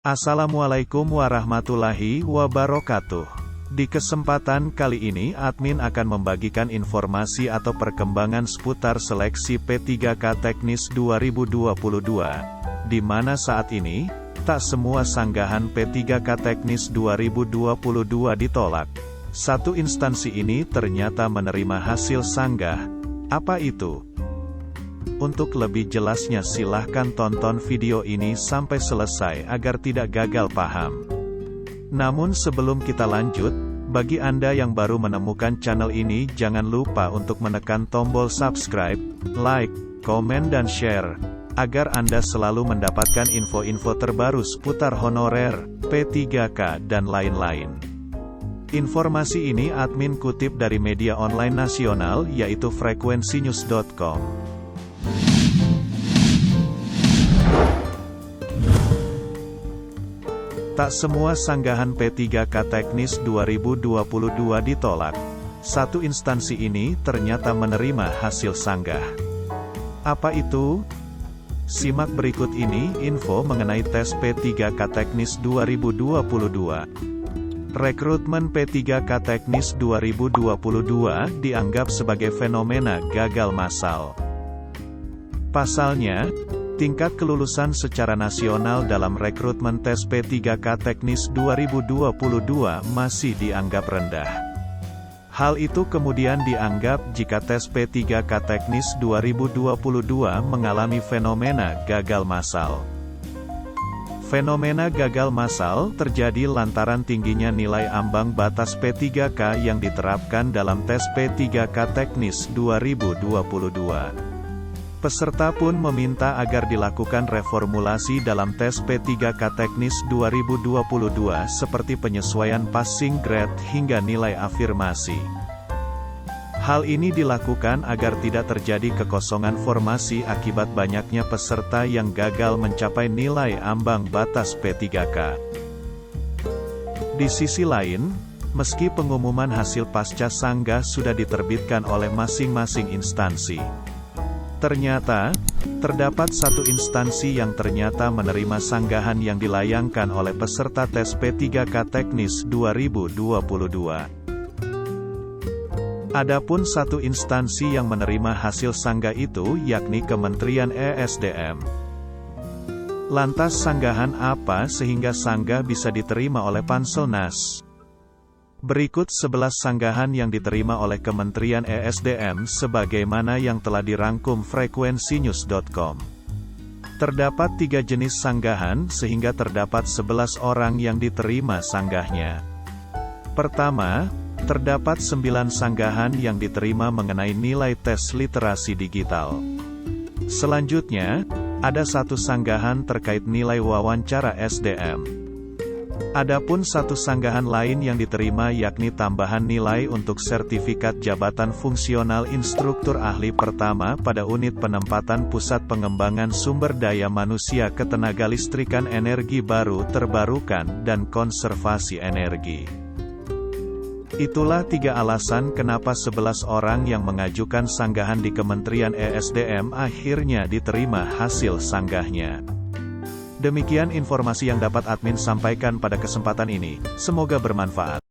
Assalamualaikum warahmatullahi wabarakatuh. Di kesempatan kali ini admin akan membagikan informasi atau perkembangan seputar seleksi P3K Teknis 2022, di mana saat ini, tak semua sanggahan P3K Teknis 2022 ditolak. Satu instansi ini ternyata menerima hasil sanggah. Apa itu? Untuk lebih jelasnya silahkan tonton video ini sampai selesai agar tidak gagal paham. Namun sebelum kita lanjut, bagi Anda yang baru menemukan channel ini jangan lupa untuk menekan tombol subscribe, like, komen dan share, agar Anda selalu mendapatkan info-info terbaru seputar honorer, P3K dan lain-lain. Informasi ini admin kutip dari media online nasional yaitu frekuensinews.com. Tak semua sanggahan P3K Teknis 2022 ditolak. Satu instansi ini ternyata menerima hasil sanggah. Apa itu? Simak berikut ini info mengenai tes P3K Teknis 2022. Rekrutmen P3K Teknis 2022 dianggap sebagai fenomena gagal massal. Pasalnya, tingkat kelulusan secara nasional dalam rekrutmen tes P3K Teknis 2022 masih dianggap rendah. Hal itu kemudian dianggap jika tes P3K Teknis 2022 mengalami fenomena gagal massal. Fenomena gagal massal terjadi lantaran tingginya nilai ambang batas P3K yang diterapkan dalam tes P3K Teknis 2022. Peserta pun meminta agar dilakukan reformulasi dalam tes P3K Teknis 2022 seperti penyesuaian passing grade hingga nilai afirmasi. Hal ini dilakukan agar tidak terjadi kekosongan formasi akibat banyaknya peserta yang gagal mencapai nilai ambang batas P3K. Di sisi lain, meski pengumuman hasil pasca sanggah sudah diterbitkan oleh masing-masing instansi, ternyata, terdapat satu instansi yang ternyata menerima sanggahan yang dilayangkan oleh peserta tes P3K Teknis 2022. Adapun satu instansi yang menerima hasil sanggah itu yakni Kementerian ESDM. Lantas sanggahan apa sehingga sanggah bisa diterima oleh Panselnas? Berikut 11 sanggahan yang diterima oleh Kementerian ESDM sebagaimana yang telah dirangkum frekuensinews.com. Terdapat 3 jenis sanggahan sehingga terdapat 11 orang yang diterima sanggahnya. Pertama, terdapat 9 sanggahan yang diterima mengenai nilai tes literasi digital. Selanjutnya, ada 1 sanggahan terkait nilai wawancara SDM. Adapun 1 sanggahan lain yang diterima yakni tambahan nilai untuk sertifikat jabatan fungsional instruktur ahli pertama pada unit penempatan Pusat Pengembangan Sumber Daya Manusia Ketenagalistrikan Energi Baru Terbarukan dan Konservasi Energi. Itulah 3 alasan kenapa 11 orang yang mengajukan sanggahan di Kementerian ESDM akhirnya diterima hasil sanggahnya. Demikian informasi yang dapat admin sampaikan pada kesempatan ini, semoga bermanfaat.